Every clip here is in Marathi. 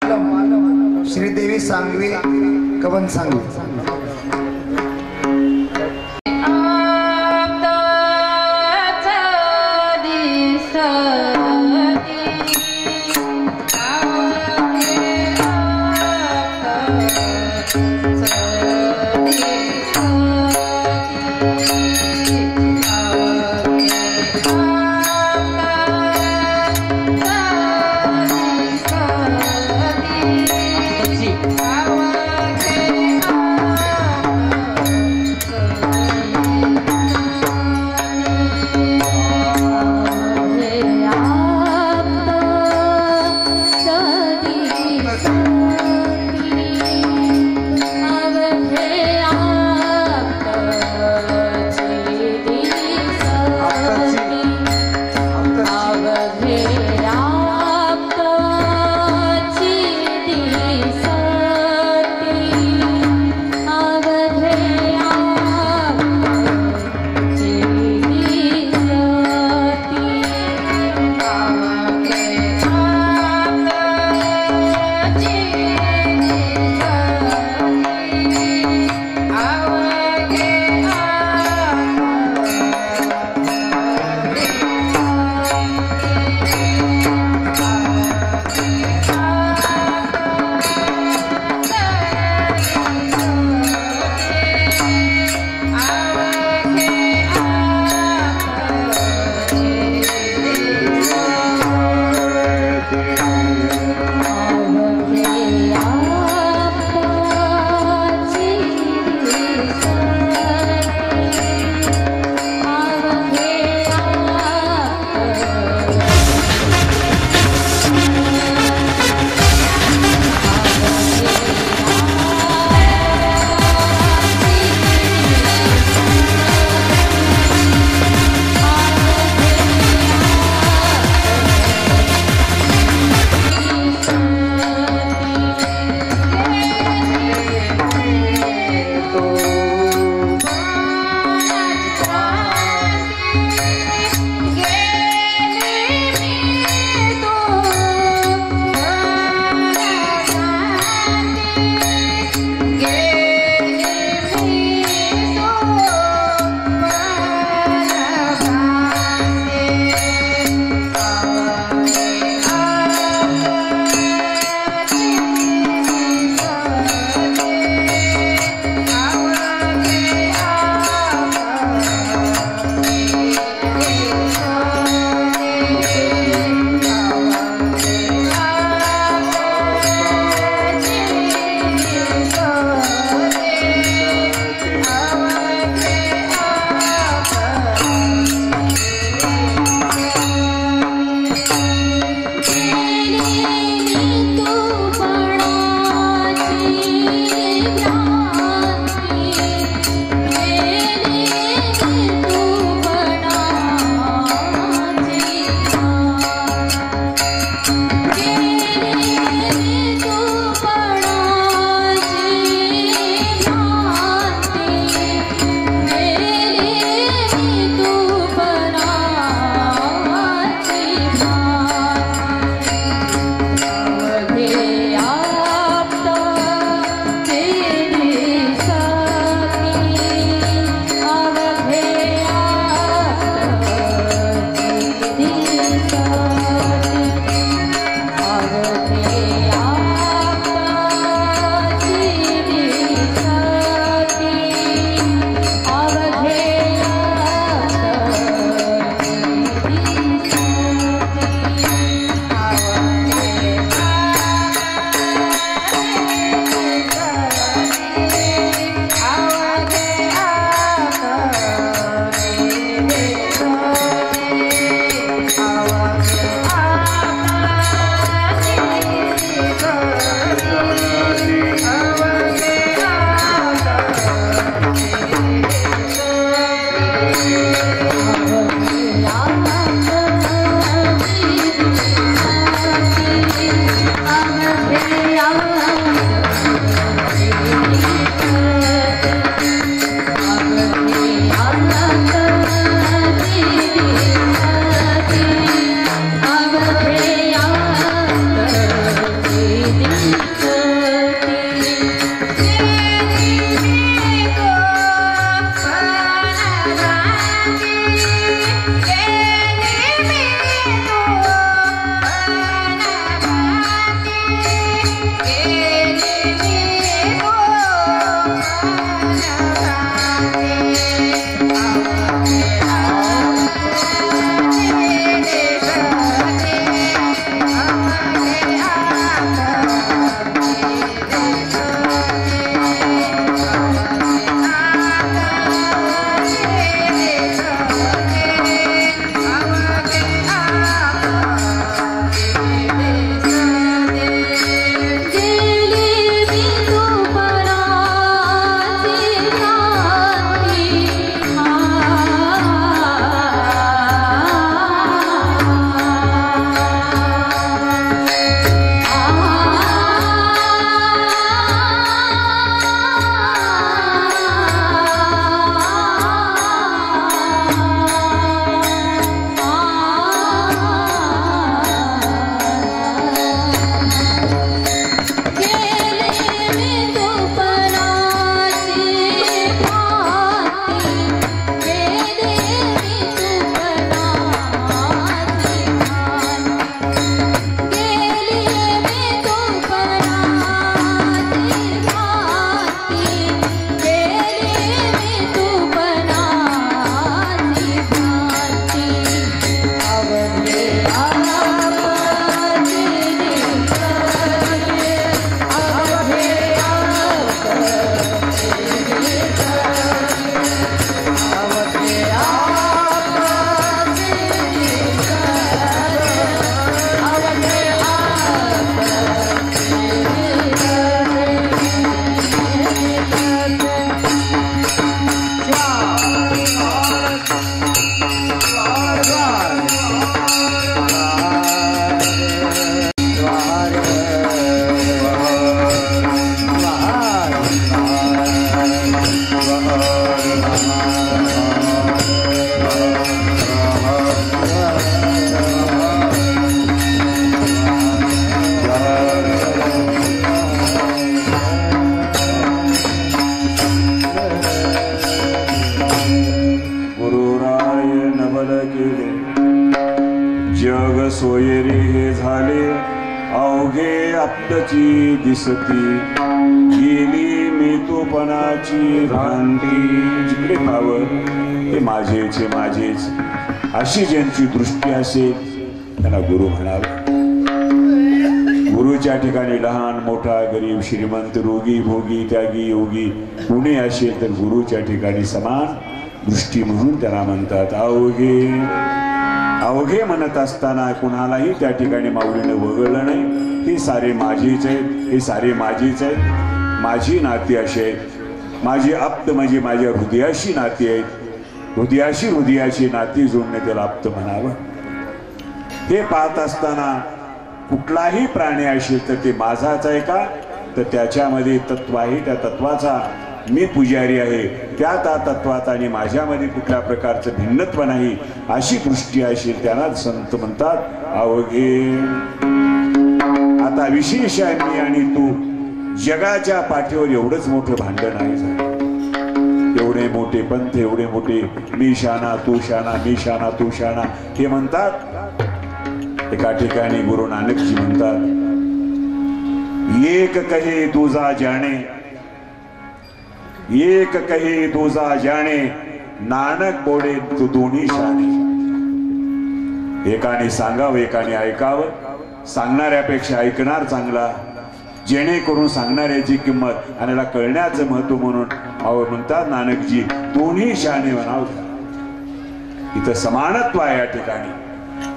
पालम श्रीदेवी सांगवी कवन सांगवी पणाची दिसती गेली मी तू पणाची भ्रांती जिकडे पावर ते माझेच माझेच अशी ज्यांची दृष्टी असेल त्यांना गुरु म्हणावे. गुरुच्या ठिकाणी लहान मोठा गरीब श्रीमंत रोगी भोगी त्यागी योगी कुणी असेल तर गुरुच्या ठिकाणी समान दृष्टी म्हणून त्याला म्हणतात. अवघे अवघे म्हणत असताना कुणालाही त्या ठिकाणी माऊलीने वगळलं नाही. हे सारे माझीच आहेत, हे सारे माझीच आहेत, माझी नाती अशी आहेत, माझी आप्त म्हणजे माझ्या हृदयाशी नाती आहेत. हृदयाशी हृदयाची नाती जोडणे त्याला आप्त म्हणावं. हे पाहत असताना कुठलाही प्राणी असेल तर ते माझाच आहे का, तर त्याच्यामध्ये तत्व आहे, त्या तत्वाचा मी पुजारी आहे, त्या तत्वात आणि माझ्यामध्ये कुठल्या प्रकारचं भिन्नत्व नाही अशी दृष्टी असेल त्यांना संत म्हणतात अवघे. आता विशेष आहे मी आणि तू जगाच्या पाठीवर एवढंच मोठं भांडण आहे झालं. एवढे मोठे पंथ, एवढे मोठे मी शाना तू शाना, मी शाना तू शाना हे म्हणतात. एका ठिकाणी गुरु नानकजी म्हणतात एक कहे तुझा जाणे, एक कहे तुझा जाणे नानक बोले तू दोन्ही शाणे. एकाने सांगावं एकाने ऐकावं, सांगणाऱ्यापेक्षा ऐकणार चांगला, जेणेकरून सांगणाऱ्याची किंमत आणि याला कळण्याचं महत्व म्हणून म्हणतात नानकजी दोन्ही शाणे म्हणावं. इथं समानत्व आहे. या ठिकाणी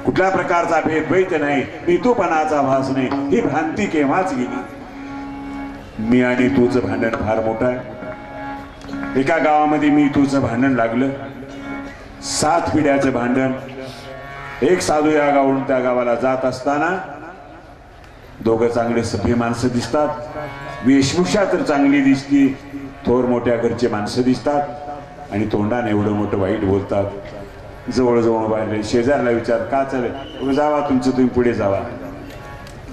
कुठल्या प्रकारचा भेदभेद नाही, मी तूपणाचा भास नाही. ही भ्रांती केव्हाच गेली. मी आणि तूचं भांडण फार मोठं आहे. एका गावामध्ये मी तूचं भांडण लागलं, 7 पिढ्याचं भांडण. एक साधू या गावावरून त्या गावाला जात असताना दोघं चांगले सभ्य माणसं दिसतात, वेशभूषा तर चांगली दिसती, थोर मोठ्या घरचे माणसं दिसतात आणि तोंडाने एवढं मोठं वाईट बोलतात. जवळजवळ बाहेर शेजारला विचार का चालेल, जावा तुमचं तुम्ही पुढे जावा,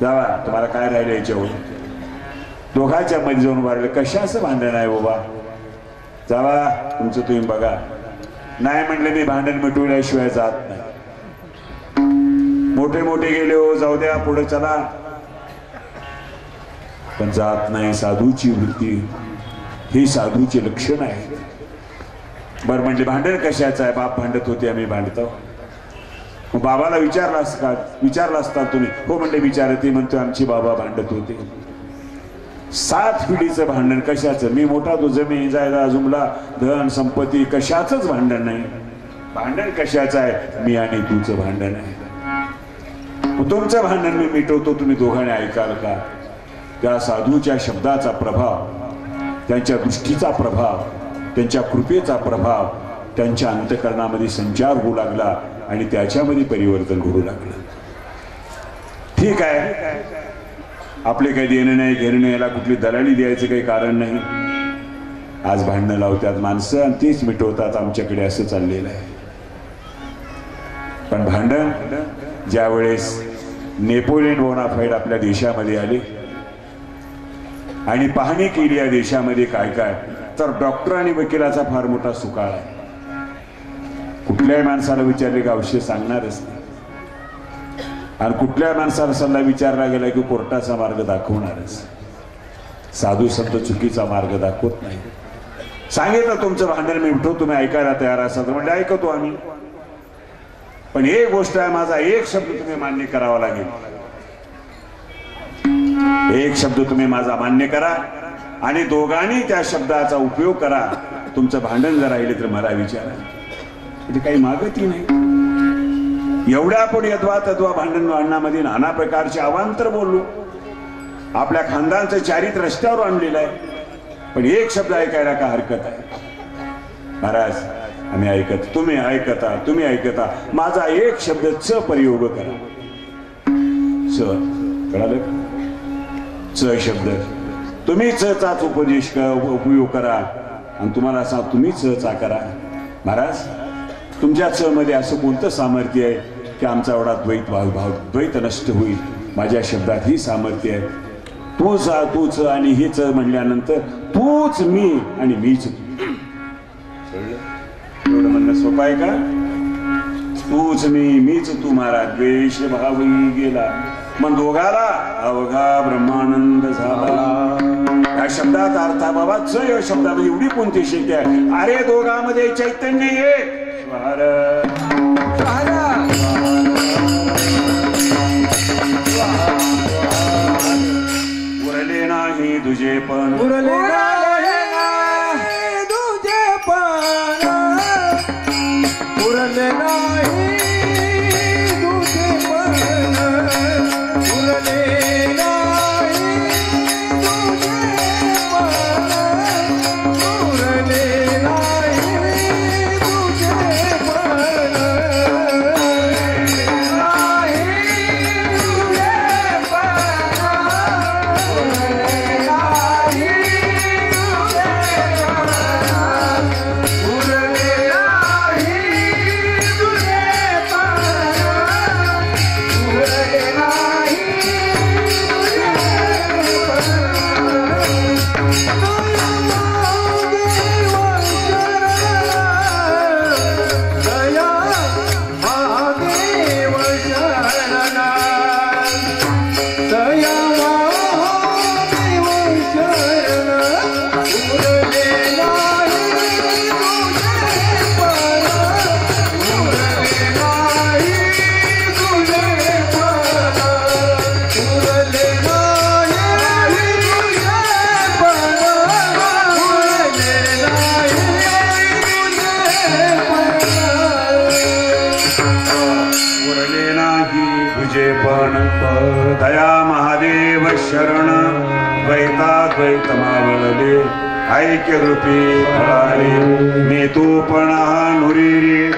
जावा तुम्हाला काय राहिलं याच्यावर. दोघांच्या मध्ये जाऊन बाहेर कशाचं भांडण आहे बाबा, जावा तुमचं तुम्ही बघा. नाही म्हणले मी भांडण मिटवल्याशिवाय जात नाही. मोठे मोठे गेले हो जाऊ द्या पुढे चला, पण जात नाही. साधूची वृत्ती ही साधूचे लक्षण आहे. बरं म्हणले भांडण कशाचं आहे, बाप भांडत होते आम्ही भांडतो. बाबाला विचारला असता तुम्ही, हो म्हणले विचारते. म्हणतो आमचे बाबा भांडत होते. 7 पिढीचं भांडण कशाचं, मी मोठा तो जमीन जायला जुमला धन संपत्ती कशाचंच भांडण नाही. भांडण कशाचं आहे, मी आणि तुझं भांडण आहे. तुमचं भांडण मी मिटवतो, तुम्ही दोघांनी ऐकाल का. त्या साधूच्या शब्दाचा प्रभाव, त्यांच्या दृष्टीचा प्रभाव, त्यांच्या कृपेचा प्रभाव त्यांच्या अंतःकरणामध्ये संचार होऊ लागला आणि त्याच्यामध्ये परिवर्तन घडू लागलं. ठीक आहे, आपले काही देणं नाही घेणं नाही, याला कुठली दलाली द्यायचं काही कारण नाही. आज भांडणं लावतात माणसं आणि तीच मिटवतात आमच्याकडे, असं चाललेलं आहे. पण भांडण ज्या वेळेस नेपोलियन बोनाफाईड आपल्या देशामध्ये आले आणि पाहणी केली या देशामध्ये काय काय, तर डॉक्टर आणि वकिलाचा फार मोठा सुकाळ आहे. कुठल्याही माणसाला विचारले का औषध सांगणारच नाही, आणि कुठल्या माणसाला सल्ला विचारला गेला की कोर्टाचा मार्ग दाखवणारच. साधू संत चुकीचा मार्ग दाखवत नाही. सांगितलं तुमचं भांडण मी मिटवतो, तुम्ही ऐकायला तयार असाल म्हणजे ऐकतो आम्ही, पण एक गोष्ट आहे, माझा एक शब्द तुम्ही मान्य करावा लागेल. एक शब्द तुम्ही माझा मान्य करा आणि दोघांनी त्या शब्दाचा उपयोग करा. तुमचं भांडण जर राहिले तर मला विचारा. म्हणजे काही मागतही नाही. एवढ्या आपण यद्वा तद्वा भांडणामध्ये नाना प्रकारचे अवांतर बोललो. आपल्या खानदानचं चारित्र्य रस्त्यावर आणलेलं आहे, पण एक शब्द ऐकायला का हरकत आहे. महाराज आम्ही ऐकत, तुम्ही ऐकता, तुम्ही ऐकता, माझा एक शब्द च प्रयोग करा. च कळालं, च शब्द तुम्ही चाच उपयोग करा आणि तुम्हाला सांग तुम्ही चा करा. महाराज तुमच्या च मध्ये असं कोणतं सामर्थ्य आहे की आमचा एवढा द्वैत नष्ट होईल. माझ्या शब्दात ही सामर्थ्य आहे. तूच आणि हेच म्हणल्यानंतर तूच मी आणि मीच तू. एवढं म्हणणं सोपं आहे का. तूच मी मीच तू, महाराज द्वेष भावही गेला. मग दोघाला अवघा ब्रह्मानंद झाला. या शब्दात अर्थ बाबा च या शब्दामध्ये एवढी कोणती शक्ती आहे? अरे दोघांमध्ये चैतन्य एक. उरले नाही तुझे पण दया महादेव शरण द्वैताद्वैतमावळले ऐक्य रूपी फळाले नेतोपणा नुरेरे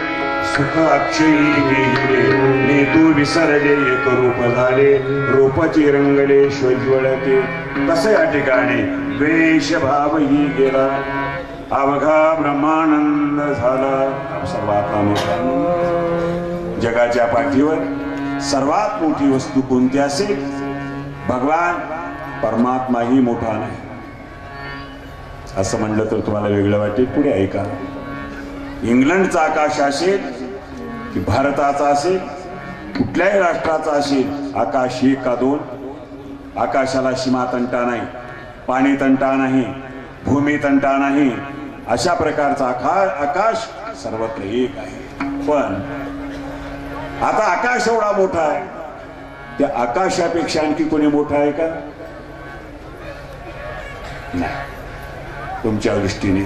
सुख अक्षयी गेले नेतू विसरले एक रूप झाले रूपाची रंगले श्वज्वळते. तसे या ठिकाणी द्वेष भाव ही गेला अवघा ब्रह्मानंद झाला. सर्वात मोठा जगाच्या पाठीवर सर्वात मोठी वस्तू कोणती असेल? भगवान परमात्मा ही मोठा नाही. असं म्हणलं तर तुम्हाला वेगळं वाटेल. पुढे ऐका. इंग्लंडचा आकाश असेल की भारताचा असेल कुठल्याही राष्ट्राचा असेल आकाश एक का दोन? आकाशाला सीमा तंटा नाही, पाणी तंटा नाही, भूमी तंटा नाही. अशा प्रकारचा आकाश सर्वत्र एक आहे. पण आता आकाश एवढा मोठा आहे, त्या आकाशापेक्षा आणखी कोणी मोठा आहे का? नाही तुमच्या दृष्टीने.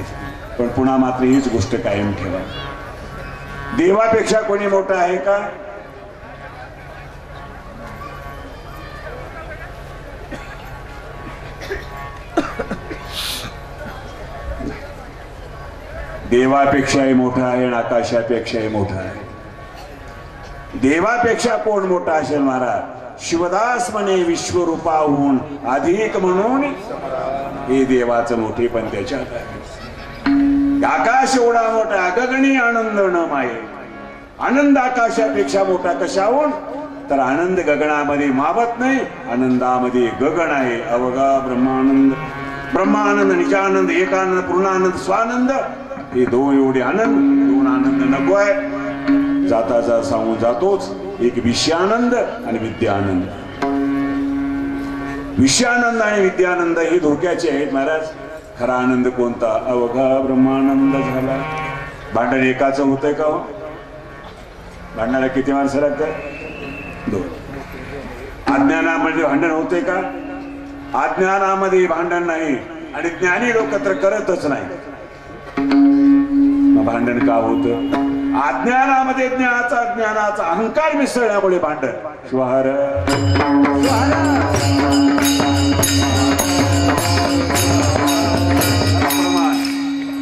पण पुन्हा मात्र हीच गोष्ट कायम ठेवा. देवापेक्षा कोणी मोठा आहे का? देवापेक्षाही मोठा आहे आणि आकाशापेक्षाही मोठा आहे. देवापेक्षा कोण मोठा असेल महाराज? शिवदास म्हणे विश्वरूपाहून अधिक म्हणून हे देवाचं मोठे पण त्याच्यात आहे. आकाश एवढा मोठा गगनी आनंद न माये. आनंद आकाशापेक्षा मोठा कशाहून? तर आनंद गगनामध्ये मावत नाही, आनंदामध्ये गगन आहे. अवघा ब्रह्मानंद. ब्रह्मानंद, निजानंद, एकानंद, पूर्णानंद, स्वानंद हे दोन एवढे आनंद. दोन आनंद नको आहे. जाता जा सांगून जातोच. एक विषयानंद आणि विद्यानंद. विषयानंद आणि विद्यानंद हे धोक्याचे आहेत महाराज. खरा आनंद कोणता? अवघा ब्रह्मानंद झाला. भांडण एकाच होतंय का हो? भांडणाला किती माणसं लागतात? दोन. अज्ञानामध्ये भांडण होते का? अज्ञानामध्ये भांडण नाही आणि ज्ञानी लोक तर करतच नाही. मग भांडण का होतं? अज्ञानामध्ये ज्ञानाचा अहंकार मिसळल्यामुळे भांडण. श्वार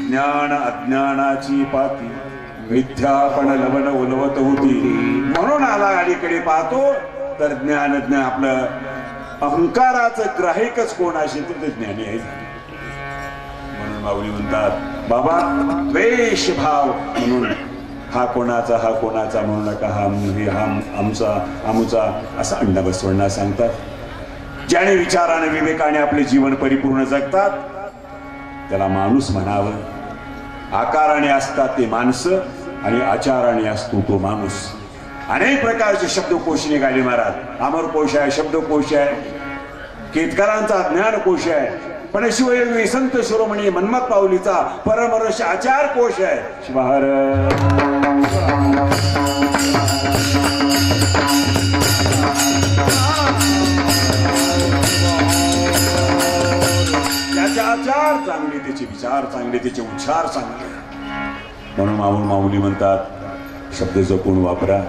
ज्ञान अज्ञानाची पाती मिथ्यापण लवण उलवत होती. म्हणून आला अलीकडे पाहतो तर ज्ञान आपलं अहंकाराचं ग्राहिकच कोण असेल तर ते ज्ञानी आहे. म्हणून माऊली म्हणतात बाबा द्वेष भाव म्हणून हा कोणाचा हा कोणाचा म्हणू नका. हा आमचा आमुचा असा अण्णा बसवण्णा सांगतात. ज्याने विचाराने विवेकाने आपले जीवन परिपूर्ण जगतात त्याला माणूस म्हणावं. आकाराने असतात ते माणसं आणि आचाराने असतो तो माणूस. अनेक प्रकारचे शब्दकोश निघाले महाराज. अमरकोश आहे, शब्दकोश आहे, केतकरांचा ज्ञानकोश आहे, पण शिवयोगी संत शिरोमणी मन्मथ पाऊलीचा परमरस आचार कोश आहे. शिवहर त्याचे आचार चांगले, त्याचे विचार चांगले, त्याचे उच्चार चांगले. म्हणून माऊली म्हणतात शब्द जपून वापरा.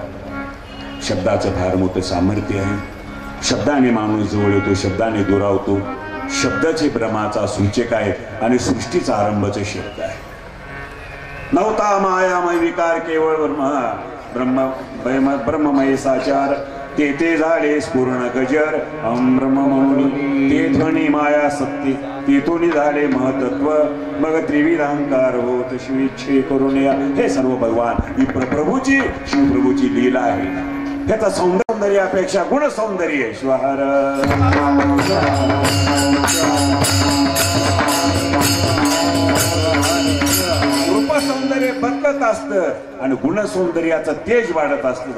शब्दाचं फार मोठं सामर्थ्य आहे. शब्दाने माणूस जवळ येतो, शब्दाने दुरावतो. शब्दाचे ब्रह्माचा सूचक आहे आणि सृष्टीचा आरंभचे शब्द आहे. नवता मायामय विकार केवळ ब्रह्ममय साचार. ते झाले स्फुरण गजर ब्रह्ममौली. ते ध्वनी माया सत्य, तेथून झाले महतत्व. मग त्रिविध अहंकार होत शिविच्छे करून या. हे सर्व भगवान ही प्रभूची शिवप्रभूची लीला आहे. ह्याचा सौंदर्यापेक्षा गुण सौंदर्य. श्वहर रूप सौंदर्य बदलत असतं आणि गुण सौंदर्याचं तेज वाढत असतं.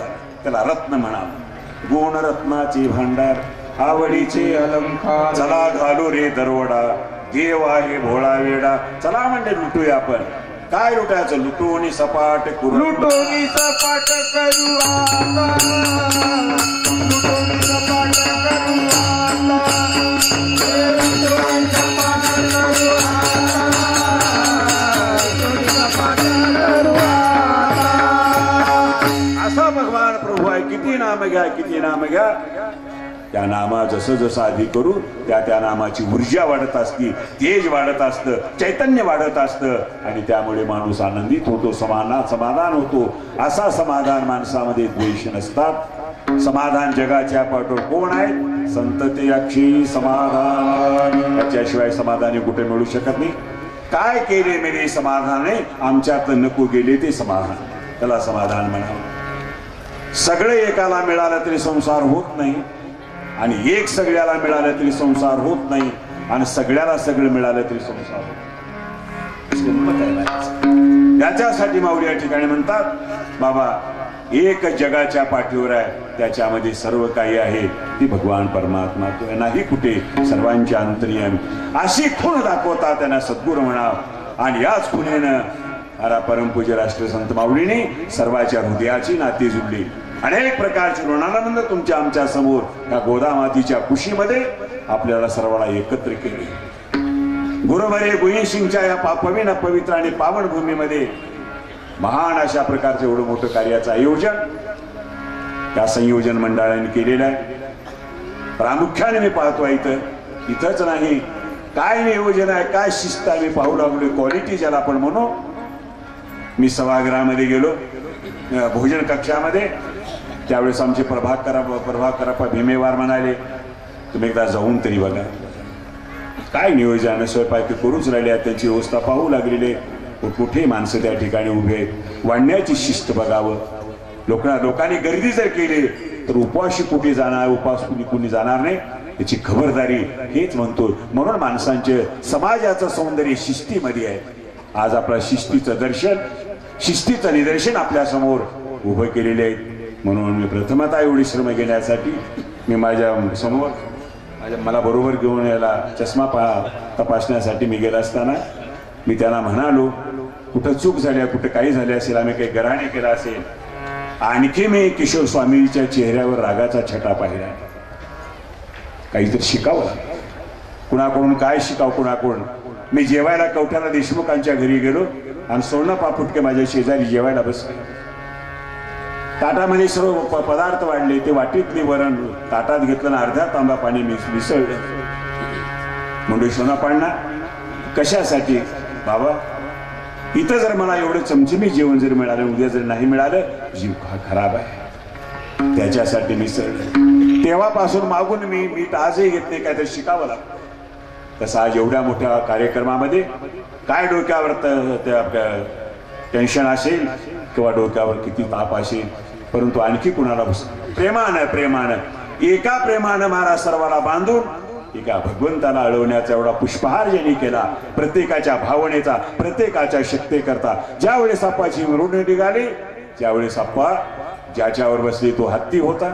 त्याला रत्न म्हणावं. गुण रत्नाचे भांडार, आवडीचे अलंकार. चला घालू रे दरवडा, देव आहे भोळा वेडा. चला म्हणजे लुटूया आपण. काय लुटायचं? लुटून सपाट करू, लुटोनी सपाट करू आता, लुटोनी सपाट करू आता, लुटोनी सपाट करू आता, लुटोनी सपाट करू आता. असा भगवान प्रभू आहे. किती नाम घ्या, किती नाम घ्या. त्या नामा जसं जसं आधी करू त्या नामाची ऊर्जा वाढत असती, तेज वाढत असतं, चैतन्य वाढत असतं आणि त्यामुळे माणूस आनंदित होतो, समाधान होतो. असा समाधान माणसामध्ये द्वेष नसतात. समाधान जगाच्या पाठोर कोण आहे? संतते अक्षी समाधान. त्याच्याशिवाय समाधानी कुठे मिळू शकत नाही. काय केले मेरे समाधाने, आमच्यात नको गेले ते समाधान. त्याला समाधान म्हणावं. सगळे एकाला मिळालं तरी संसार होत नाही आणि एक सगळ्याला मिळालं तरी संसार होत नाही आणि सगळ्याला सगळं मिळालं तरी संसार होत. त्याच्यासाठी माऊली या ठिकाणी म्हणतात बाबा एक जगाच्या पाठीवर आहे, त्याच्यामध्ये सर्व काही आहे ती भगवान परमात्मा. तो नाही कुठे सर्वांच्या अंतर्यामी. अशी खूण दाखवता त्यांना सद्गुरू म्हणाव आणि याच खुणेनं परमपूज्य राष्ट्रसंत माऊलीने सर्वांच्या हृदयाची नाती जुळली. अनेक प्रकारचे ऋणानंद तुमच्या आमच्या समोर या गोदामातीच्या कुशीमध्ये आपल्याला सर्वांना एकत्र केले. गुरुमरे गुईसिंगच्या या पवित्र आणि पावन भूमीमध्ये महान अशा प्रकारचे एवढं मोठं कार्याचं आयोजन त्या संयोजन मंडळाने केलेलं आहे. प्रामुख्याने मी पाहतो इथंच नाही, काय नियोजन आहे, काय शिस्त आहे मी पाहू लागलो. क्वालिटी ज्याला आपण म्हणू. मी सभागृहामध्ये गेलो भोजन कक्षामध्ये. त्यावेळेस आमचे प्रभाकरप्पा भीमेवार म्हणाले तुम्ही एकदा जाऊन तरी बघा काय नियोजन. स्वयंपाक करूच राहिले, त्यांची व्यवस्था पाहू लागलेले. कुठे माणसं त्या ठिकाणी उभे, वाढण्याची शिस्त बघावं. लोकांनी गर्दी जर केली तर उपवाशी कुठे जाणार, उपास कुणी जाणार नाही याची खबरदारी हेच म्हणतो. म्हणून माणसांचे समाजाचं सौंदर्य शिस्तीमध्ये आहे. आज आपल्या शिस्तीचं दर्शन, शिस्तीचं निदर्शन आपल्या समोर उभं केलेले आहे. म्हणून मी प्रथमतः एवढी श्रम घेण्यासाठी मी माझ्या समोर मला बरोबर घेऊन याला चष्मा तपासण्यासाठी मी गेला असताना मी त्यांना म्हणालो कुठं चूक झाल्या, कुठं काही झाले असेल, आम्ही काही गराणे केला असेल. आणखी मी किशोर स्वामींच्या चेहऱ्यावर रागाचा छटा पाहिला. काहीतरी शिकावं, कुणाकडून काय शिकाव, कुणाकडून. मी जेवायला कवठ्याला देशमुखांच्या घरी गेलो आणि सोनं पापुटके माझ्या शेजारी जेवायला बसले. ताटामध्ये सर्व पदार्थ वाढले. ते वाटीतले वरण ताटात घेतलं ना अर्ध्या तांबा पाणी मिसळलं. म्हणजे सोना पाडणार कशासाठी बाबा? इथं जर मला एवढं चमचमी जेवण जर मिळालं, उद्या जर नाही मिळालं जीव खराब आहे. त्याच्यासाठी मिसळलं. तेव्हापासून मागून मी मीठ आजही घेत नाही, काहीतरी शिकावं लागतं. तसं आज एवढ्या मोठ्या कार्यक्रमामध्ये काय डोक्यावर टेन्शन असेल किंवा डोक्यावर किती ताप असेल, परंतु आणखी कुणाला प्रेमानं एका प्रेमानं महाराज सर्वाला बांधून एका भगवंताला अडवण्याचा एवढा पुष्पहार ज्यांनी केला. प्रत्येकाच्या भावनेचा, प्रत्येकाच्या शक्ती करता ज्यावेळेस आप्पाची मिरवणूक निघाली त्यावेळेस आप्पा ज्याच्यावर बसले तो हत्ती होता.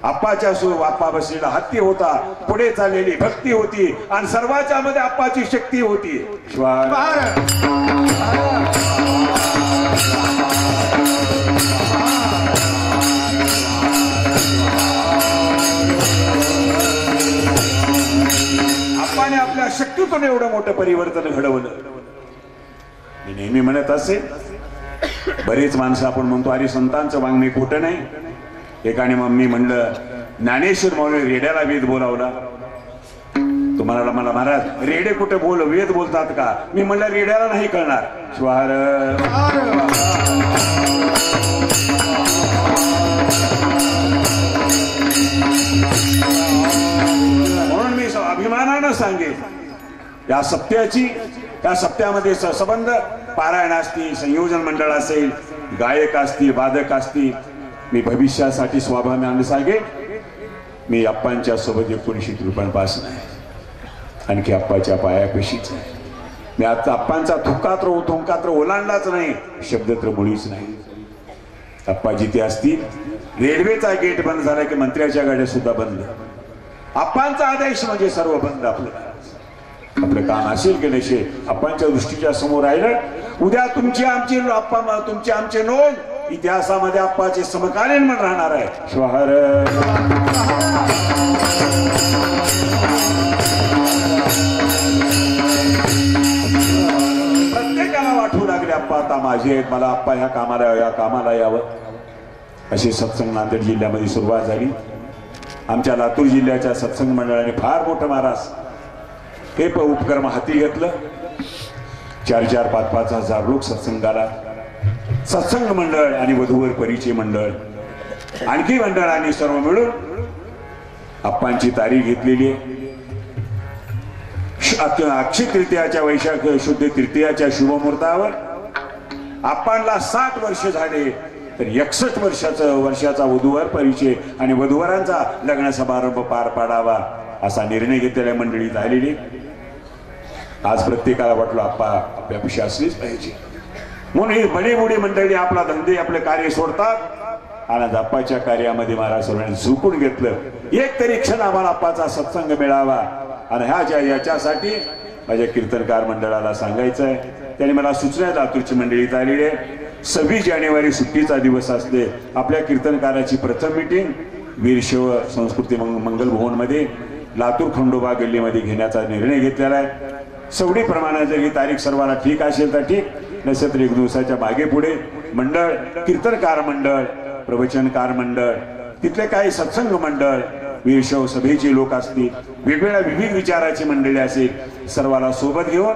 आप्पाच्या आप्पा बसलेला हत्ती होता. पुढे चाललेली भक्ती होती आणि सर्वांच्या मध्ये आप्पाची शक्ती होती. आप्पाने आपल्या शक्तीतून एवढं मोठं परिवर्तन घडवलं. मी नेहमी म्हणत असे, बरेच माणसं आपण म्हणतो अरे संतांचं वाङ्मय खोटं नाही. एकाने मग मी म्हणलं ज्ञानेश्वर माऊली रेड्याला वेद बोलावला. तुम्हाला मला महाराज रेडे कुठे वेद बोलतात का? मी म्हणलं रेड्याला नाही कळणार. श्वार म्हणून मी अभिमानानं सांगेन या सप्त्याची, त्या सप्त्यामध्ये संबंध पारायण असतील, संयोजन मंडळ असेल, गायक असतील, वादक असतील. मी भविष्यासाठी स्वाभिमानाने सांगेन मी अप्पांच्या सोबत 19 रुपयांपासून आहे. आणखी अप्पाच्या पायापेशीच आहे. मी आता अप्पांचा थुंकात्र ओलांडलाच नाही, शब्द तर मुळीच नाही. अप्पा जिथे असतील, रेल्वेचा गेट बंद झाला की मंत्र्याच्या गाड्या सुद्धा बंद. अप्पांचा आदेश म्हणजे सर्व बंद. आपलं काम असेल की नसे अप्पांच्या दृष्टीच्या समोर राहिलं. उद्या तुमची आमची नोंद इतिहासामध्ये अप्पाचे समकालीन म्हणून राहणार आहे. श्वाहर प्रत्येकाला वाटू लागले अप्पा आता माझे आहेत, मला अप्पा ह्या कामाला यावं. अशी सत्संग नांदेड जिल्ह्यामध्ये सुरुवात झाली. आमच्या लातूर जिल्ह्याच्या सत्संग मंडळाने फार मोठं महाराज हे उपक्रम हाती घेतलं. 4-4, 5-5 हजार लोक सत्संगाला, सत्संग मंडळ आणि वधूवर परिचय मंडळ, आणखी मंडळांनी सर्व मिळून अप्पांची तारीख घेतलेली आहे. अक्षय तृतीयाच्या वैशाख शुद्ध तृतीयाच्या शुभमुहूर्तावर अप्पांना 60 वर्ष झाले, तर 61 वर्षाचा वधूवर परिचय आणि वधूवरांचा लग्न समारंभ पार पाडावा असा निर्णय घेतलेल्या मंडळीत आलेली. आज प्रत्येकाला वाटलं अप्पा आपल्यापाशी असलीच पाहिजे. म्हणून ही बडीबुडी मंडळी आपला धंदे आपले कार्य सोडतात आणि अप्पाच्या कार्यामध्ये महाराज सर्वांनी झुकून घेतलं. एक तरी क्षण आम्हाला अप्पाचा सत्संग मिळावा आणि याच्यासाठी माझ्या कीर्तनकार मंडळाला सांगायचं आहे. त्यांनी मला सूचना लातूरची मंडळीत आलेली आहे. 26 जानेवारी सुट्टीचा दिवस असते. आपल्या कीर्तनकाराची प्रथम मीटिंग वीरशैव संस्कृती मंगल भवनमध्ये लातूर खंडोबा गल्लीमध्ये घेण्याचा निर्णय घेतलेला आहे. सवडीप्रमाणे जर ही तारीख सर्वांना ठीक असेल तर ठीक, नसेल तर 1 दिवसाच्या मागे पुढे मंडळ, कीर्तनकार मंडळ, प्रवचनकार मंडळ, तिथले काही सत्संग मंडळ, वीरशैव सभेचे लोक असतील, वेगवेगळ्या विविध विचाराची मंडळी असेल, सर्वांना सोबत घेऊन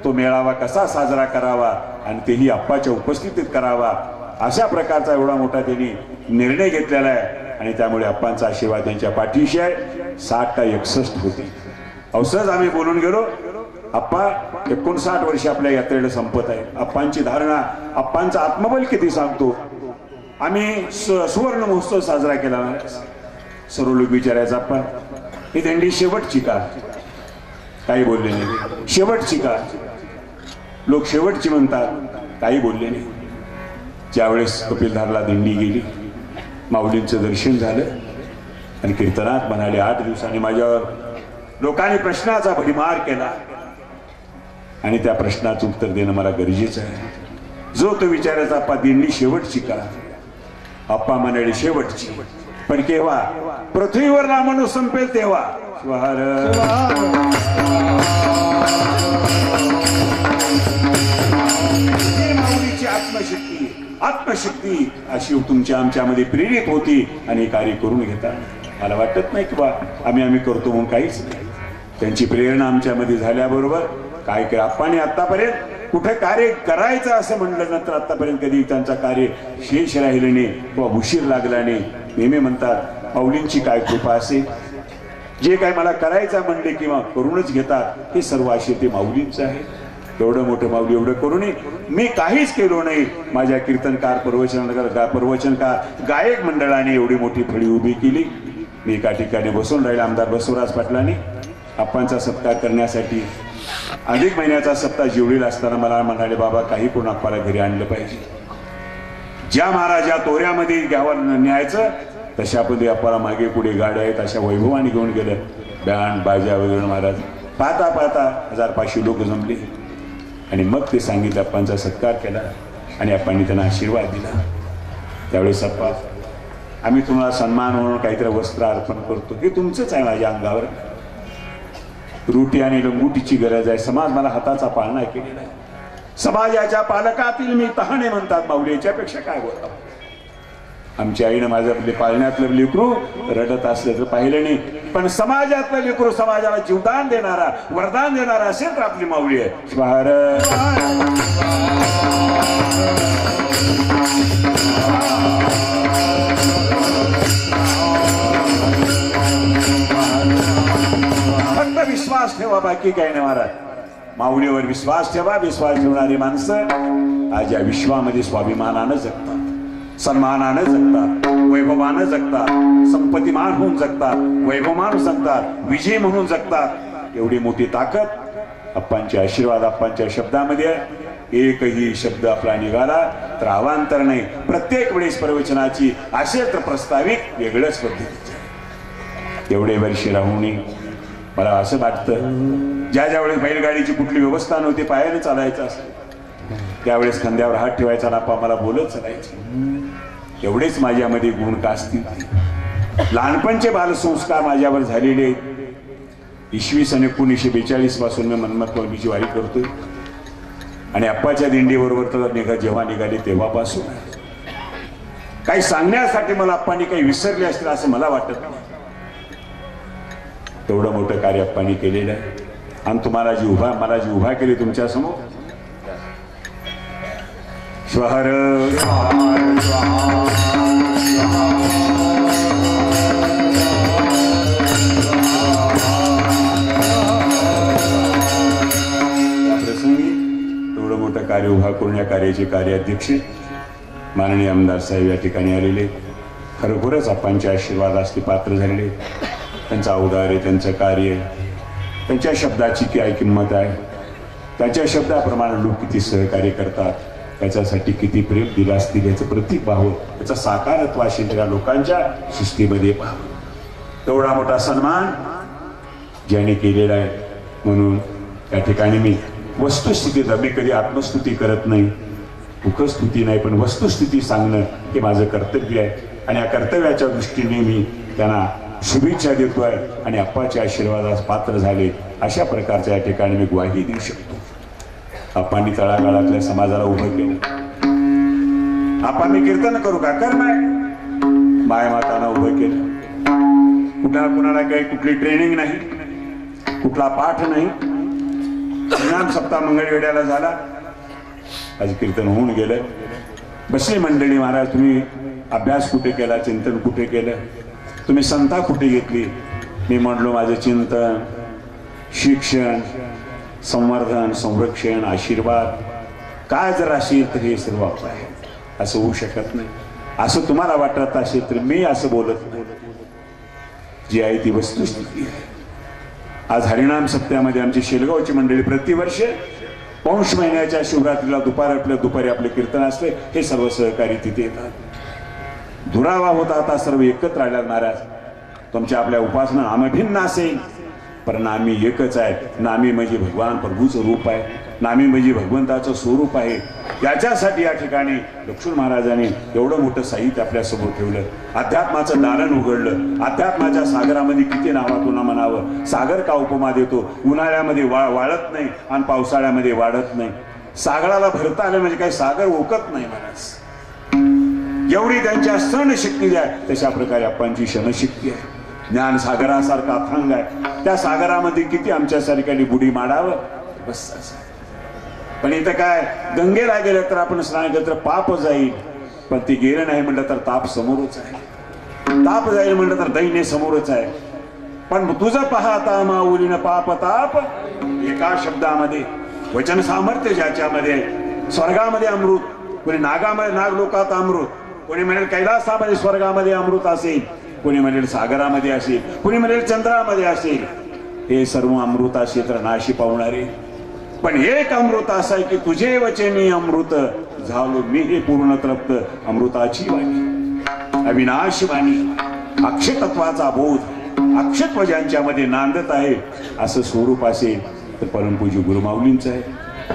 तो मेळावा कसा साजरा करावा आणि तेही अप्पाच्या उपस्थितीत करावा अशा प्रकारचा एवढा मोठा त्यांनी निर्णय घेतलेला आहे. आणि त्यामुळे अप्पांचा आशीर्वाद त्यांच्या पाठीशी आहे. 60 का 61 होती. अवसरच आम्ही बोलून गेलो. अप्पा 59 वर्ष आपल्या यात्रेला संपत आहे. अप्पांची धारणा, अप्पांचा आत्मबल किती सांगतो. आम्ही सुवर्ण महोत्सव साजरा केला. सर्व लोक विचारायचा अप्पा ही दिंडी शेवटची का? काही बोलले नाही. शेवटची का? लोक शेवटची म्हणतात, काही बोलले नाही. ज्यावेळेस कपिलधारला दिंडी गेली, माऊलींचं दर्शन झालं आणि कीर्तनात म्हणाले 8 दिवसांनी माझ्यावर लोकांनी प्रश्नाचा भडीमार केला आणि त्या प्रश्नाचं उत्तर देणं मला गरजेचं आहे. जो तो विचारायचा अप्पा दिंडी शेवटची का? अप्पा म्हणाले शेवटची, पण केव्हा? पृथ्वीवर रामणू संपेल तेव्हा. माऊलीची आत्मशक्ती अशी तुमच्या आमच्यामध्ये प्रेरित होती आणि कार्य करून घेतात. मला वाटत नाही की बा आम्ही करतो म्हणून काहीच नाही. त्यांची प्रेरणा आमच्यामध्ये झाल्याबरोबर काय केलं अप्पांनी आतापर्यंत कुठे कार्य करायचं असं म्हणलं नंतर आतापर्यंत कधी त्यांचा कार्य शेष राहिलं नाही किंवा उशीर लागला नाही. नेहमी म्हणतात माऊलींची काय कृपा असेल, जे काय मला करायचं म्हणले किंवा करूनच घेतात हे सर्व असे ते माऊलींचं आहे. एवढं मोठं माऊली एवढं करूनही मी काहीच केलो नाही. माझ्या कीर्तनकार प्रवचनकार गायक मंडळाने एवढी मोठी फळी उभी केली. मी एका ठिकाणी बसून राहिले. आमदार बसवराज पाटलांनी अप्पांचा सत्कार करण्यासाठी अधिक महिन्याचा सप्ताह जेवढील असताना मला म्हणाले बाबा काही करून अप्पाला घरी आणलं पाहिजे. ज्या महाराजा तोऱ्यामध्ये घ्यावं न्यायचं तशा पद्धती आपल्याला मागे पुढे गाड्या आहेत अशा वैभवाने घेऊन गेलं. बँड बाजा वगैरे महाराज पाहता पाहता 1500 लोक जमले आणि मग ते सांगितलं अप्पांचा सत्कार केला आणि अप्पांनी त्यांना आशीर्वाद दिला. त्यावेळेस अप्पा आम्ही तुम्हाला सन्मान म्हणून काहीतरी वस्त्र अर्पण करतो, हे तुमचंच आहे. माझ्या अंगावर रुटी आणि लंगुटीची गरज आहे. समाज मला हाताचा पाळणा केलेला आहे. समाजाच्या पालकातील मी तहाने म्हणतात माऊली, याच्यापेक्षा काय बोलतो. आमच्या आईनं माझं पाळण्यातलं लेकरू रडत असलं तर पाहिलं नाही, पण समाजातलं लेकरू समाजाला जीवदान देणारा वरदान देणारा असेल तर आपली माऊली आहे. फक्त विश्वास ठेवा, बाकी काही नाही महाराज. माऊलीवर विश्वास ठेवा. विश्वास ठेवणारी माणसं आज या विश्वामध्ये स्वाभिमानानं जगतात, सन्मानानं जगतात, वैभवानं जगतात, संपत्तीमान होऊन जगतात, वैभवमान जगतात, विजय म्हणून जगतात. एवढी मोठी ताकद अप्पांचे आशीर्वाद अप्पांच्या शब्दामध्ये आहे. एकही शब्द आपला निघाला तर अवांतर नाही. प्रत्येक वेळेस प्रवचनाची असेल तर प्रस्ताविक वेगळ्याच पद्धतीचे. एवढे वर्षे राहून मला असं वाटतं ज्या वेळेस बैलगाडीची कुठली व्यवस्था नव्हती, पायाने चालायचं असं, त्यावेळेस खांद्यावर हात ठेवायचा ना अप्पा मला बोलत चालायचे. एवढेच माझ्यामध्ये गुण का असतील. लहानपणचे बालसंस्कार माझ्यावर झालेले आहेत. इसवी सन 1942 पासून मी मन्मथवाडीची वारी करतोय आणि अप्पाच्या दिंडीबरोबर तर जेव्हा निघाले तेव्हापासून काही सांगण्यासाठी मला अप्पांनी काही विसरले असतील असं मला वाटत नाही. तेवढं मोठं कार्य अप्पांनी केलेलं आहे आणि तुम्हाला मला जी उभा केली तुमच्या समोर श्वहर प्रसंगी तेवढं मोठं कार्य उभा करून या कार्याचे कार्याध्यक्ष माननीय आमदार साहेब या ठिकाणी आलेले. खरोखरच अप्पांच्या आशीर्वादास ते पात्र झालेले. त्यांचा औदार्य, त्यांचं कार्य, त्यांच्या शब्दाची काय किंमत आहे, त्यांच्या शब्दाप्रमाणे लोक किती सहकार्य करतात, त्याच्यासाठी किती प्रेम दिलं असतील याचं प्रतीक पाहावं, त्याचा साकारत्व असेल त्या लोकांच्या सृष्टीमध्ये पाहावं. तेवढा मोठा सन्मान ज्याने केलेला आहे. म्हणून त्या ठिकाणी मी वस्तुस्थितीत मी कधी आत्मस्तुती करत नाही, मुखस्तुती नाही, पण वस्तुस्थिती सांगणं हे माझं कर्तव्य आहे आणि या कर्तव्याच्या दृष्टीने मी त्यांना शुभेच्छा देतोय आणि अप्पाच्या आशीर्वादास पात्र झाले अशा प्रकारच्या या ठिकाणी मी ग्वाही देऊ शकतो. अप्पांनी तळागाळातल्या समाजाला उभं केलं. आपण मी कीर्तन करू का कर नाही, मायमातांना उभं केलं. कुणाला काही कुठली ट्रेनिंग नाही, कुठला पाठ नाही. ज्ञान सप्ताह मंगळवेढ्याला झाला, आज कीर्तन होऊन गेलं. बसली मंडळी, महाराज तुम्ही अभ्यास कुठे केला, चिंतन कुठे केलं, तुम्ही संता कुठे घेतली. मी म्हणलो माझं चिंतन, शिक्षण, संवर्धन, संरक्षण, आशीर्वाद काय जर असेल तर हे सर्व आपलं आहे. असं होऊ शकत नाही. असं तुम्हाला वाटत असेल तर मी असं बोलत नाही. जी आहे ती वस्तुस्थिती आहे. आज हरिनाम सप्त्यामध्ये आमची शेलगावची मंडळी प्रतिवर्ष पौष महिन्याच्या शिवरात्रीला दुपारी आपले कीर्तन असते. हे सर्व सहकारी तिथे येतात. दुरावा होता आता सर्व एकत्र आल्यात. महाराज तुमच्या आपल्या उपासना नामभिन्न असेल पण नामी एकच आहे. नामी म्हणजे भगवान प्रभूचं रूप आहे, नामी म्हणजे भगवंताचं स्वरूप आहे. याच्यासाठी या ठिकाणी लक्ष्मण महाराजांनी एवढं मोठं साहित्य आपल्यासमोर ठेवलं. अध्यात्माचं दालन उघडलं. अध्यात्माच्या सागरामध्ये किती नावातून म्हणावं. सागर का उपमा देतो, उन्हाळ्यामध्ये वाळत नाही आणि पावसाळ्यामध्ये वाढत नाही. सागराला भरता आलं म्हणजे काही सागर ओकत नाही. महाराज एवढी त्यांच्या सणशक्ती आहे, तशा प्रकारे अप्पांची क्षणशक्ती आहे. ज्ञान सागरासारखा अथांग आहे. त्या सागरामध्ये किती आमच्यासारख्याने बुडी मारावं बस असं. पण इथं काय, गंगेला गेलं तर आपण स्नान केलं तर पाप जाईल, पण ते गेलं नाही म्हटलं तर ताप समोरच आहे. ताप जाईल म्हटलं तर दैन्य समोरच आहे. पण तुझं पाहता माऊलीनं पाप ताप एका शब्दामध्ये वचन सामर्थ्य ज्याच्यामध्ये स्वर्गामध्ये अमृत, कोणी नागामध्ये नागलोकात अमृत, कोणी म्हणेल कैलासामध्ये स्वर्गामध्ये अमृत असेल, कोणी म्हणेल सागरामध्ये असेल, कोणी म्हणेल चंद्रामध्ये असेल. हे सर्व अमृत असेल तर नाशी पावणारे पण एक अमृत असं आहे की तुझे वचनी अमृत झालो मी हे पूर्ण तृप्त. अमृताची वाणी, अविनाशी वाणी, अक्षतत्वाचा बोध, अक्षत्व ज्यांच्यामध्ये नांदत आहे असं स्वरूप असेल तर परमपूज्य गुरुमाऊलींचं आहे,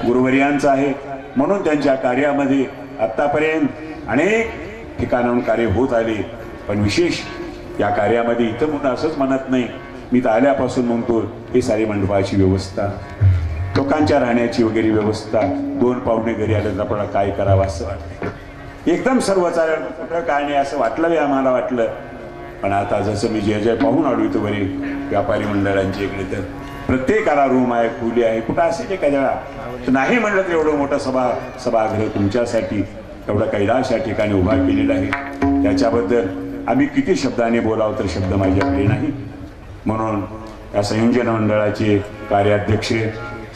गुरुवर्यांचं आहे. म्हणून त्यांच्या कार्यामध्ये आतापर्यंत अनेक ठिकाणाहून कार्य होत आले. पण विशेष या कार्यामध्ये इथं म्हणून असंच म्हणत नाही, मी तर आल्यापासून म्हणतो हे सारी मंडपाची व्यवस्था, लोकांच्या राहण्याची वगैरे व्यवस्था, 2 पाहुणे घरी आले तर आपल्याला काय करावं असं वाटतं. एकदम सर्व चाललं काय नाही असं वाटलं, आम्हाला वाटलं. पण आता जसं मी जे पाहून आलो इथं बरे व्यापारी मंडळांच्या इकडे तर प्रत्येकाला रूम आहे, खोली आहे. कुठं असेल एखाद्या नाही म्हणलं तर एवढं मोठं सभागृह तुमच्यासाठी एवढं कैलाश या ठिकाणी उभा केलेला आहे. त्याच्याबद्दल आम्ही किती शब्दाने बोलावं तर शब्द माझ्याकडे नाही. म्हणून या संयोजन मंडळाचे कार्याध्यक्ष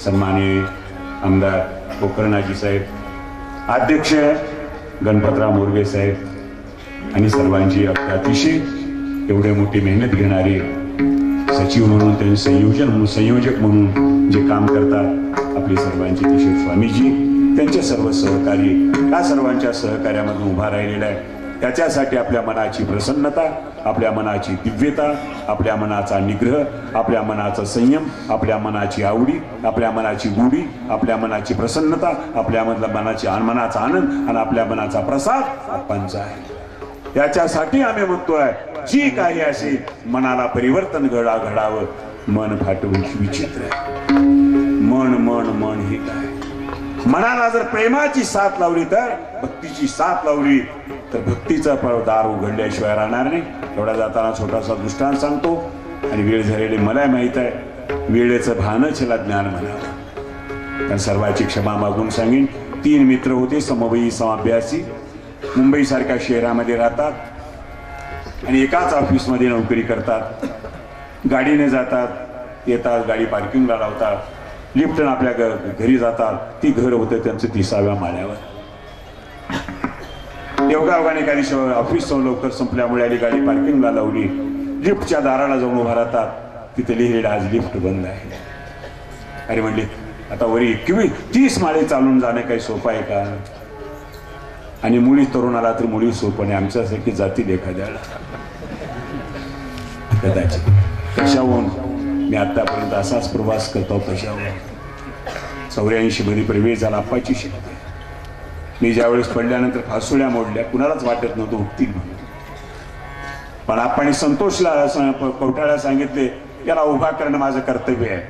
सन्माननीय आमदार पोखरणाजी साहेब, अध्यक्ष गणपतराव मोरगे साहेब आणि सर्वांची अतिशय एवढे मोठी मेहनत घेणारे सचिव म्हणून त्यांनी संयोजक म्हणून जे काम करतात आपली सर्वांची किशोर स्वामीजी, त्यांचे सर्व सहकारी या सर्वांच्या सहकार्यामधून उभा राहिलेला आहे. त्याच्यासाठी आपल्या मनाची प्रसन्नता, आपल्या मनाची दिव्यता, आपल्या मनाचा निग्रह, आपल्या मनाचा संयम, आपल्या मनाची आवडी, आपल्या मनाची गोडी, आपल्या मनाची प्रसन्नता, आपल्या मनाचा आनंद आणि आपल्या मनाचा प्रसाद आपणचा आहे. याच्यासाठी आम्ही म्हणतोय जी काही असेल मनाला परिवर्तन घडावं. मन फाटवून विचित्र आहे. मन हे काय, मनाला जर प्रेमाची साथ लावली तर, भक्तीची साथ लावली तर भक्तीचा दार उघडल्याशिवाय राहणार नाही. एवढा जाताना छोटासा दृष्टांत सांगतो आणि वेळ झालेली मला माहित आहे. वेळेचं भानच याला ज्ञान म्हणावं. कारण सर्वांची क्षमा मागून सांगेन. 3 मित्र होते, समवयी समाभ्यासी, मुंबई सारख्या शहरामध्ये राहतात आणि एकाच ऑफिसमध्ये नोकरी करतात. गाडीने जातात, येतात, गाडी पार्किंगला लावतात, लिफ्टनं आपल्या घरी जातात. ती घर होतं त्यांचं 30व्या माळ्यावर. योगायोगाने एका दिवशी ऑफिस लवकर संपल्यामुळे आली, गाडी पार्किंगला लावली, लिफ्टच्या दाराला जाऊन उभा राहतात. तिथे लिहिलेलं आज लिफ्ट बंद आहे. अरे म्हणले आता वरी 30 माळे चालून जाणं काही सोपं आहे का? आणि मुली तरुणाला तर मुली सोपं नाही, आमच्यासारखी जातील एखाद्याला कदाचित. कशाहून मी आतापर्यंत असाच प्रवास करतो. कशाहून 84 मध्ये प्रवेश झाला अप्पाची शक्ती. मी ज्यावेळेस पडल्यानंतर फासोळ्या मोडल्या, कुणालाच वाटत नव्हतं उठतील म्हणून. पण आपण संतोषला कवठाळ्याला सांगितले याला उभा करणं माझं कर्तव्य आहे.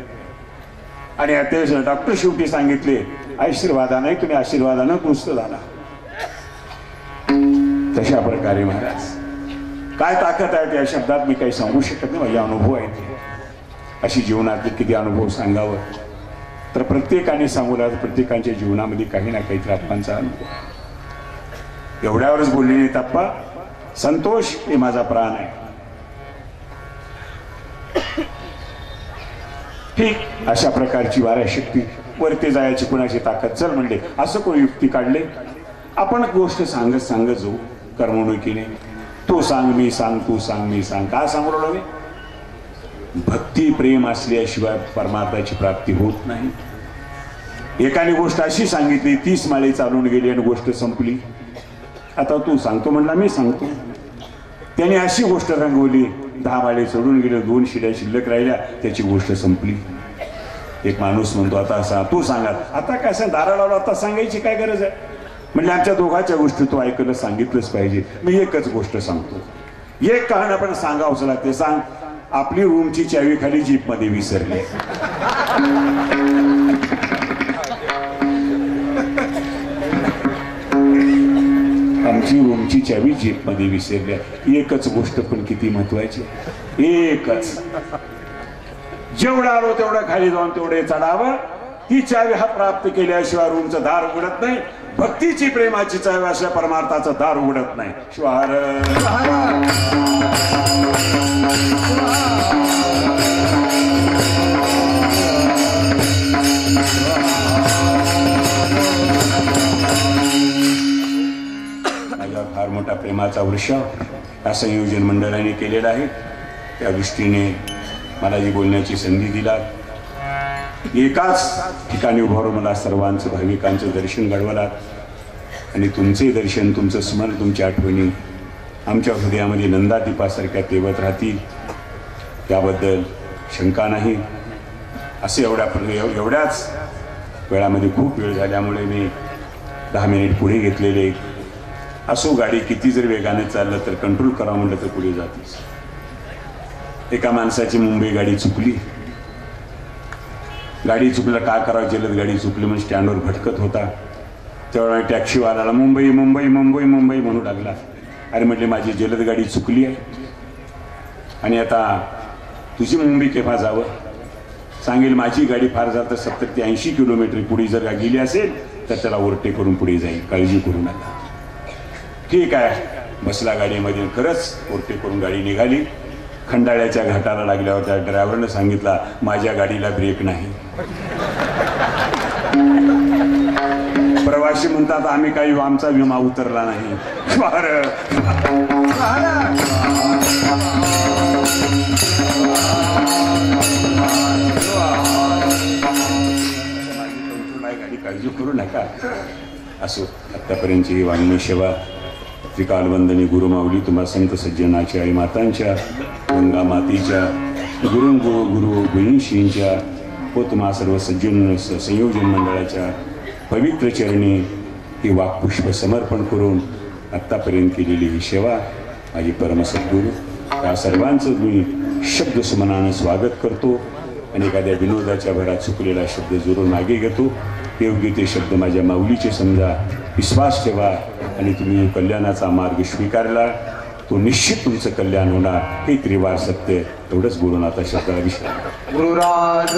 आणि ते डॉक्टर शेवटी सांगितले आशीर्वादाने, तुम्ही आशीर्वादानं कृस्त झाला. तशा प्रकारे महाराज काय ताकद आहे त्या शब्दात मी काही सांगू शकत नाही. माझे अनुभव आहेत ते. अशी जीवनातले किती अनुभव सांगावं तर प्रत्येकाने सांगू लागलं. प्रत्येकाच्या जीवनामध्ये काही ना काहीतरी आप्पांचा अनुभव. एवढ्यावरच बोलले नाहीत आप्पा, संतोष हे माझा प्राण आहे. ठीक अशा प्रकारची वाऱ्या शक्ती वरती जायची कुणाची ताकद. चल म्हणले असं कोणी युक्ती काढले. आपण गोष्ट सांगत सांगत जाऊ करमणुकीने. तू सांग मी सांग, तू सांग मी सांग. काय सांगू लागलो मी? भक्ती प्रेम असल्याशिवाय परमार्थाची प्राप्ती होत नाही. एकाने गोष्ट अशी सांगितली, 30 माळे चालून गेली आणि गोष्ट संपली. आता तू सांगतो म्हणला मी सांगतो. त्याने अशी गोष्ट रंगवली, 10 माळे चढून गेले, 2 शिड्या शिल्लक राहिल्या, त्याची गोष्ट संपली. एक माणूस म्हणतो आता तू सांगा. आता काय सांग, दारा लावला आता सांगायची काय गरज आहे? म्हणजे आमच्या दोघांच्या गोष्टी तू ऐकलं सांगितलंच पाहिजे. मी एकच गोष्ट सांगतो, एक कारण आपण सांगावंच लागते. सांग. आपली रूमची चावी खाली जीप मध्ये विसरली. आमची रूमची चावी जीप मध्ये विसरली. एकच गोष्ट पण किती महत्वाची, एकच. जेवढं आलो तेवढं खाली जाऊन तेवढे चढावं. ती चावी हा प्राप्त केल्याशिवाय रूमचं दार उघडत नाही. भक्तीची प्रेमाची चावी असल्या परमार्थाचं दार उघडत नाही. श्वार माझ्या फार मोठा प्रेमाचा वृक्ष या संयोजन मंडळाने केलेला आहे. त्या दृष्टीने मला जी बोलण्याची संधी दिला एकाच ठिकाणी उभा राहून मला सर्वांचं भाविकांचं दर्शन घडवलात आणि तुमचे दर्शन, तुमचं स्मरण, तुमच्या आठवणी आमच्या हृदयामध्ये नंदादीपासारख्या तेवत राहतील त्याबद्दल शंका नाही. असे एवढ्याच वेळामध्ये खूप वेळ झाल्यामुळे मी 10 मिनिट पुढे घेतलेले. असो, गाडी किती जर वेगाने चाललं तर कंट्रोल करा म्हणलं तर पुढे जातेच. एका माणसाची मुंबई गाडी चुकली. गाडी चुकलं का करावं, जलद गाडी चुकली म्हणून स्टँडवर भटकत होता. त्यावेळेला टॅक्सीवाल्याला मुंबई मुंबई मुंबई मुंबई म्हणू लागला. अरे म्हटले माझी जलद गाडी चुकली आहे आणि आता तुझी मुंबई केव्हा जावं. सांगेल माझी गाडी फार झालं तर 70 ते 80 किलोमीटर पुढे जर गेली असेल तर त्याला ओव्हरटेक करून पुढे जाईल, काळजी करू नका. ठीक आहे, बसला गाडीमध्ये. खरंच ओव्हरटेक करून गाडी निघाली. खंडाळ्याच्या घाटाला लागल्यावर त्या ड्रायव्हरनं सांगितला माझ्या गाडीला ब्रेक नाही. प्रवासी म्हणतात आम्ही काही, आमचा विमा उतरला नाही. गाडी काळजी करू नका. असो, आतापर्यंतची ही वाङ्मय सेवा त्रिकालवंदनी गुरुमाऊली तुम्हा संत सज्जनाच्या आई मातांच्या, गंगा मातीच्या, गुरु गुईंशींच्या व तुम्हा सर्व सज्जन संयोजन मंडळाच्या पवित्र चरणी ही वाक्पुष्प समर्पण करून आत्तापर्यंत केलेली ही सेवा माझी परमसद्गुरू त्या सर्वांचं मी शब्दसुमनानं स्वागत करतो आणि एखाद्या विनोदाच्या भरात चुकलेला शब्द जरूर मागे घेतो. योग्य ते शब्द माझ्या माऊलीचे समजा, विश्वास ठेवा आणि तुम्ही कल्याणाचा मार्ग स्वीकारला तो निश्चित तुमचं कल्याण होणार. हे त्रिवार सत्य. एवढंच बोलून आता शब्दाला विश्राम. गुरुराज